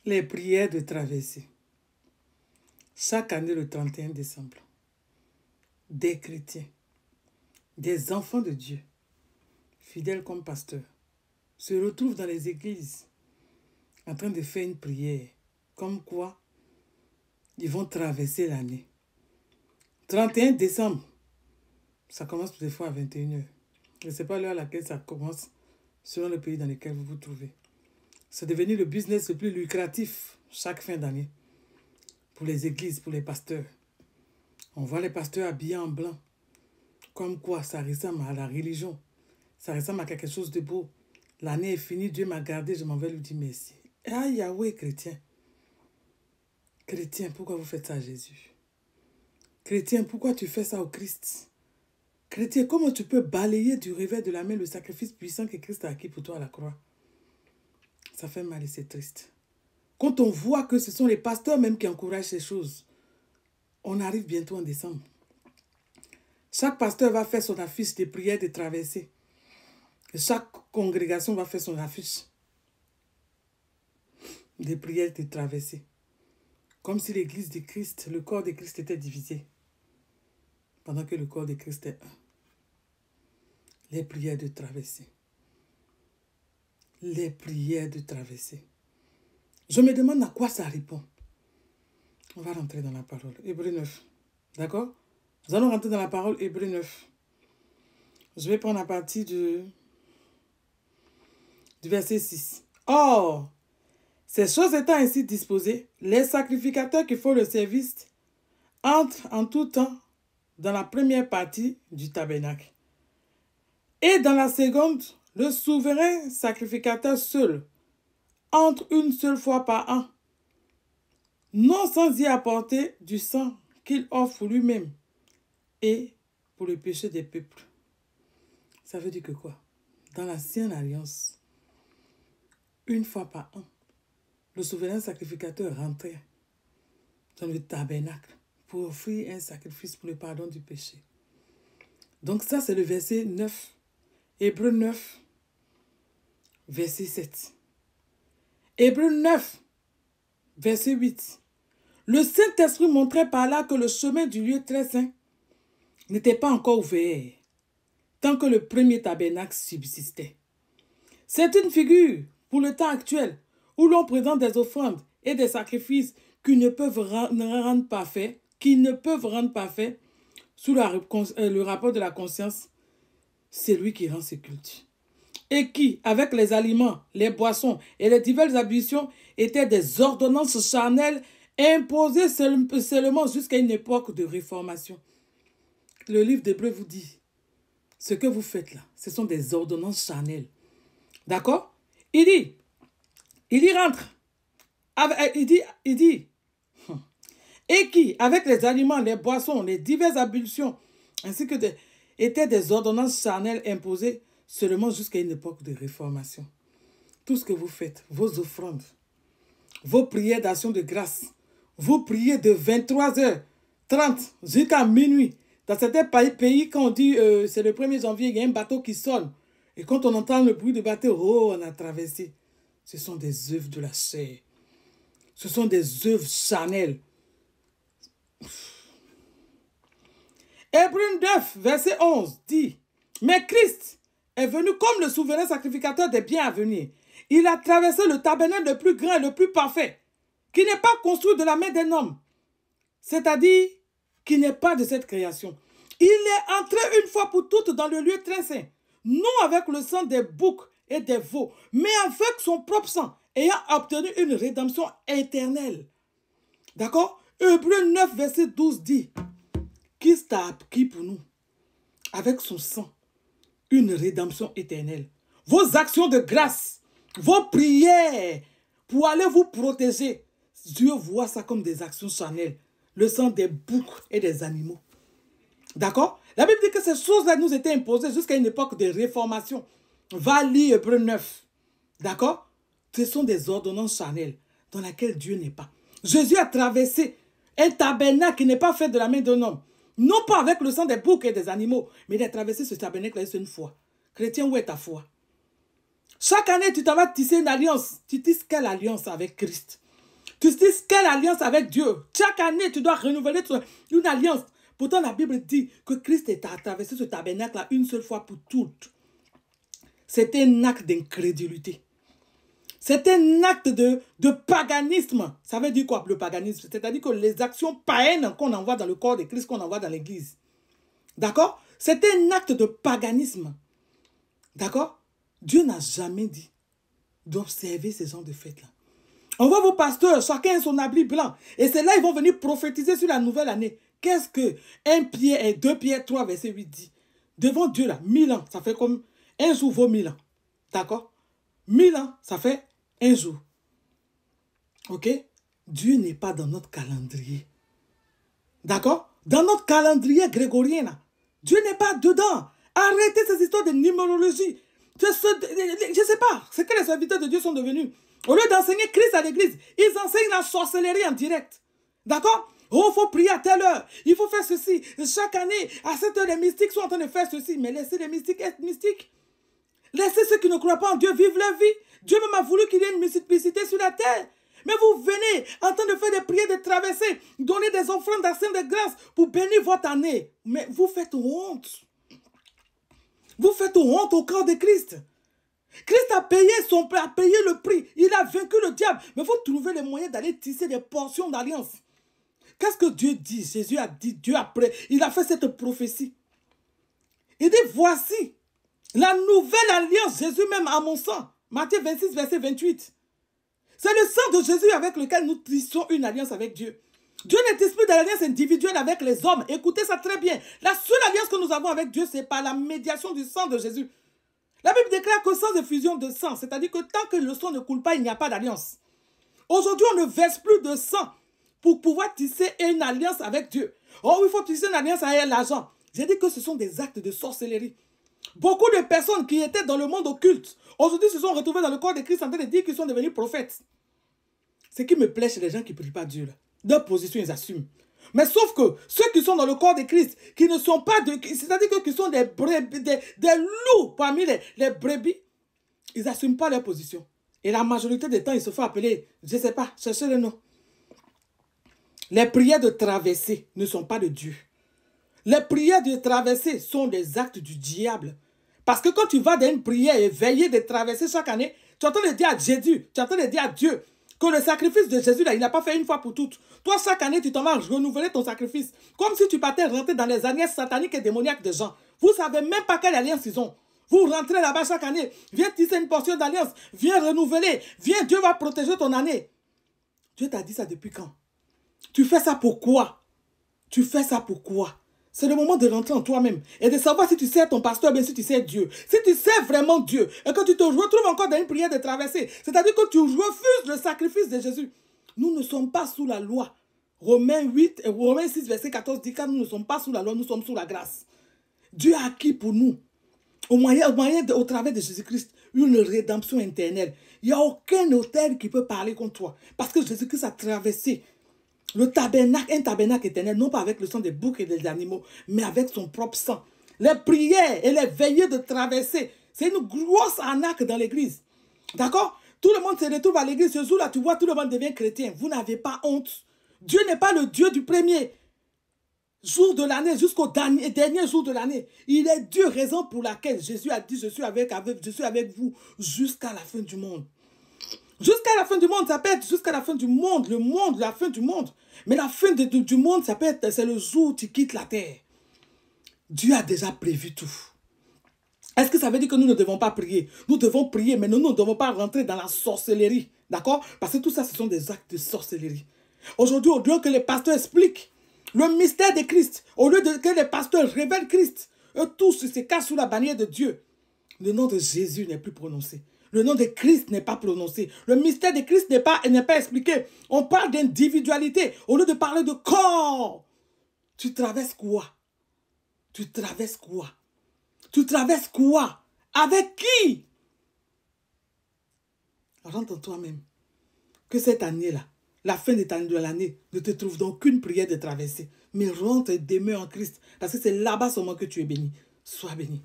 Les prières de traversée. Chaque année, le 31 décembre, des chrétiens, des enfants de Dieu, fidèles comme pasteurs, se retrouvent dans les églises en train de faire une prière. Comme quoi, ils vont traverser l'année. 31 décembre, ça commence des fois à 21h. Je ne sais pas l'heure à laquelle ça commence selon le pays dans lequel vous vous trouvez. C'est devenu le business le plus lucratif chaque fin d'année. Pour les églises, pour les pasteurs. On voit les pasteurs habillés en blanc. Comme quoi, ça ressemble à la religion. Ça ressemble à quelque chose de beau. L'année est finie, Dieu m'a gardé, je m'en vais lui dire merci. Ah, Yahweh, chrétien. Chrétien, pourquoi vous faites ça à Jésus? Chrétien, pourquoi tu fais ça au Christ? Chrétien, comment tu peux balayer du revers de la main le sacrifice puissant que Christ a acquis pour toi à la croix? Ça fait mal et c'est triste. Quand on voit que ce sont les pasteurs même qui encouragent ces choses, on arrive bientôt en décembre. Chaque pasteur va faire son affiche de prières de traversée. Et chaque congrégation va faire son affiche de prières de traversée. Comme si l'église de Christ, le corps de Christ était divisé. Pendant que le corps de Christ est un. Les prières de traversée. Les prières de traversée. Je me demande à quoi ça répond. On va rentrer dans la parole. Hébreux 9. D'accord? Nous allons rentrer dans la parole Hébreux 9. Je vais prendre à partir du verset 6. Or, ces choses étant ainsi disposées, les sacrificateurs qui font le service entrent en tout temps dans la première partie du tabernacle. Et dans la seconde, le souverain sacrificateur seul entre une seule fois par an, non sans y apporter du sang qu'il offre lui-même et pour le péché des peuples. Ça veut dire que quoi? Dans l'ancienne alliance, une fois par an, le souverain sacrificateur rentrait dans le tabernacle pour offrir un sacrifice pour le pardon du péché. Donc ça, c'est le verset 9. Hébreux 9, verset 7. Hébreux 9, verset 8. Le Saint-Esprit montrait par là que le chemin du lieu très saint n'était pas encore ouvert, tant que le premier tabernacle subsistait. C'est une figure pour le temps actuel, où l'on présente des offrandes et des sacrifices qui ne peuvent rendre parfaits, sous le rapport de la conscience, c'est lui qui rend ce culte. Et qui, avec les aliments, les boissons et les diverses ablutions, étaient des ordonnances charnelles imposées seulement jusqu'à une époque de réformation. Le livre d'Hébreux vous dit, ce que vous faites là, ce sont des ordonnances charnelles. D'accord? Il y rentre. Il dit, et qui, avec les aliments, les boissons, les diverses ablutions, ainsi que étaient des ordonnances charnelles imposées seulement jusqu'à une époque de réformation. Tout ce que vous faites, vos offrandes, vos prières d'action de grâce, vos prières de 23h30 jusqu'à minuit. Dans certains pays, quand on dit c'est le 1er janvier, il y a un bateau qui sonne. Et quand on entend le bruit du bateau, oh, on a traversé. Ce sont des œuvres de la chair. Ce sont des œuvres charnelles. Hébreux 9, verset 11 dit, mais Christ est venu comme le souverain sacrificateur des biens à venir. Il a traversé le tabernacle le plus grand et le plus parfait, qui n'est pas construit de la main d'un homme, c'est-à-dire qui n'est pas de cette création. Il est entré une fois pour toutes dans le lieu très saint, non avec le sang des boucs et des veaux, mais avec son propre sang, ayant obtenu une rédemption éternelle. D'accord? Hébreux 9, verset 12 dit, Christ a acquis pour nous, avec son sang, une rédemption éternelle. Vos actions de grâce, vos prières pour aller vous protéger, Dieu voit ça comme des actions charnelles. Le sang des boucs et des animaux. D'accord? La Bible dit que ces choses-là nous étaient imposées jusqu'à une époque de réformation. Va lire Hébreux 9. D'accord? Ce sont des ordonnances charnelles dans lesquelles Dieu n'est pas. Jésus a traversé un tabernacle qui n'est pas fait de la main d'un homme. Non pas avec le sang des boucs et des animaux, mais il a traversé ce tabernacle une fois. Chrétien, où est ta foi? Chaque année, tu t'en vas tisser une alliance. Tu tisses quelle alliance avec Christ? Tu dis quelle alliance avec Dieu? Chaque année, tu dois renouveler une alliance. Pourtant, la Bible dit que Christ est à traverser ce tabernacle-là une seule fois pour toutes. C'était un acte d'incrédulité. C'est un acte de paganisme. Ça veut dire quoi, le paganisme? C'est-à-dire que les actions païennes qu'on envoie dans le corps de Christ, qu'on envoie dans l'église. D'accord? C'est un acte de paganisme. D'accord? Dieu n'a jamais dit d'observer ces genres de fêtes-là. On voit vos pasteurs, chacun son habit blanc. Et c'est là ils vont venir prophétiser sur la nouvelle année. Qu'est-ce que 1 Pierre et 2 Pierre 3, verset 8 dit? Devant Dieu, là, 1000 ans, ça fait comme un jour vaut 1000 ans. D'accord? 1000 ans, ça fait un jour. Ok? Dieu n'est pas dans notre calendrier. D'accord? Dans notre calendrier grégorien, là, Dieu n'est pas dedans. Arrêtez ces histoires de numérologie. Je ne sais pas ce que les serviteurs de Dieu sont devenus. Au lieu d'enseigner Christ à l'église, ils enseignent la sorcellerie en direct. D'accord? Oh, il faut prier à telle heure. Il faut faire ceci. Chaque année, à cette heure, les mystiques sont en train de faire ceci. Mais laissez les mystiques être mystiques. Laissez ceux qui ne croient pas en Dieu vivre leur vie. Dieu même a voulu qu'il y ait une multiplicité sur la terre. Mais vous venez en train de faire des prières de traversée, donner des offrandes d'action de grâce pour bénir votre année. Mais vous faites honte. Vous faites honte au corps de Christ. Christ a payé le prix. Il a vaincu le diable. Mais vous trouvez les moyens d'aller tisser des portions d'alliance. Qu'est-ce que Dieu dit? Jésus a dit, Dieu après, il a fait cette prophétie. Il dit, voici la nouvelle alliance, Jésus même à mon sang. Matthieu 26, verset 28. C'est le sang de Jésus avec lequel nous tissons une alliance avec Dieu. Dieu ne tisse plus d'alliance individuelle avec les hommes. Écoutez ça très bien. La seule alliance que nous avons avec Dieu, c'est par la médiation du sang de Jésus. La Bible déclare que sans effusion de sang, c'est-à-dire que tant que le sang ne coule pas, il n'y a pas d'alliance. Aujourd'hui, on ne verse plus de sang pour pouvoir tisser une alliance avec Dieu. Oh, il faut tisser une alliance avec l'argent. J'ai dit que ce sont des actes de sorcellerie. Beaucoup de personnes qui étaient dans le monde occulte, aujourd'hui se sont retrouvées dans le corps de Christ en train de dire qu'ils sont devenus prophètes. Ce qui me plaît chez les gens qui ne prient pas Dieu, là, leur position, ils assument. Mais sauf que ceux qui sont dans le corps de Christ, qui ne sont pas de... C'est-à-dire que qui sont des loups parmi les brebis, ils n'assument pas leur position. Et la majorité des temps, ils se font appeler, je ne sais pas, cherchez le nom. Les prières de traversée ne sont pas de Dieu. Les prières de traversée sont des actes du diable. Parce que quand tu vas dans une prière et veiller de traverser chaque année, tu es en train de dire à Jésus, tu es en train de dire à Dieu que le sacrifice de Jésus, là, il n'a pas fait une fois pour toutes. Toi, chaque année, tu t'en vas renouveler ton sacrifice. Comme si tu partais rentrer dans les alliances sataniques et démoniaques des gens. Vous ne savez même pas quelle alliance ils ont. Vous rentrez là-bas chaque année, viens tisser une portion d'alliance, viens renouveler, viens, Dieu va protéger ton année. Dieu t'a dit ça depuis quand? Tu fais ça pourquoi? Tu fais ça pourquoi? C'est le moment de rentrer en toi-même et de savoir si tu sais ton pasteur, bien si tu sais Dieu. Si tu sais vraiment Dieu et que tu te retrouves encore dans une prière de traversée, c'est-à-dire que tu refuses le sacrifice de Jésus. Nous ne sommes pas sous la loi. Romains 6, verset 14 dit que nous ne sommes pas sous la loi, nous sommes sous la grâce. Dieu a acquis pour nous, au travers de Jésus-Christ, une rédemption éternelle. Il n'y a aucun autel qui peut parler contre toi. Parce que Jésus-Christ a traversé le tabernacle, un tabernacle éternel, non pas avec le sang des boucs et des animaux, mais avec son propre sang. Les prières et les veillées de traversée, c'est une grosse arnaque dans l'église. D'accord? Tout le monde se retrouve à l'église. Ce jour-là, tu vois, tout le monde devient chrétien. Vous n'avez pas honte. Dieu n'est pas le Dieu du premier jour de l'année jusqu'au dernier jour de l'année. Il est Dieu, raison pour laquelle Jésus a dit, je suis avec vous jusqu'à la fin du monde. Jusqu'à la fin du monde, ça peut être jusqu'à la fin du monde, la fin du monde. Mais la fin du monde, ça peut être, c'est le jour où tu quittes la terre. Dieu a déjà prévu tout. Est-ce que ça veut dire que nous ne devons pas prier? Nous devons prier, mais nous ne devons pas rentrer dans la sorcellerie. D'accord? Parce que tout ça, ce sont des actes de sorcellerie. Aujourd'hui, au lieu que les pasteurs expliquent le mystère de Christ, au lieu que les pasteurs révèlent Christ, eux tous se cachent sous la bannière de Dieu. Le nom de Jésus n'est plus prononcé. Le nom de Christ n'est pas prononcé. Le mystère de Christ n'est pas expliqué. On parle d'individualité au lieu de parler de corps. Tu traverses quoi? Tu traverses quoi? Tu traverses quoi? Avec qui? Rentre en toi-même. Que cette année-là, la fin de l'année, ne te trouve donc qu'une prière de traversée. Mais rentre et demeure en Christ. Parce que c'est là-bas seulement que tu es béni. Sois béni.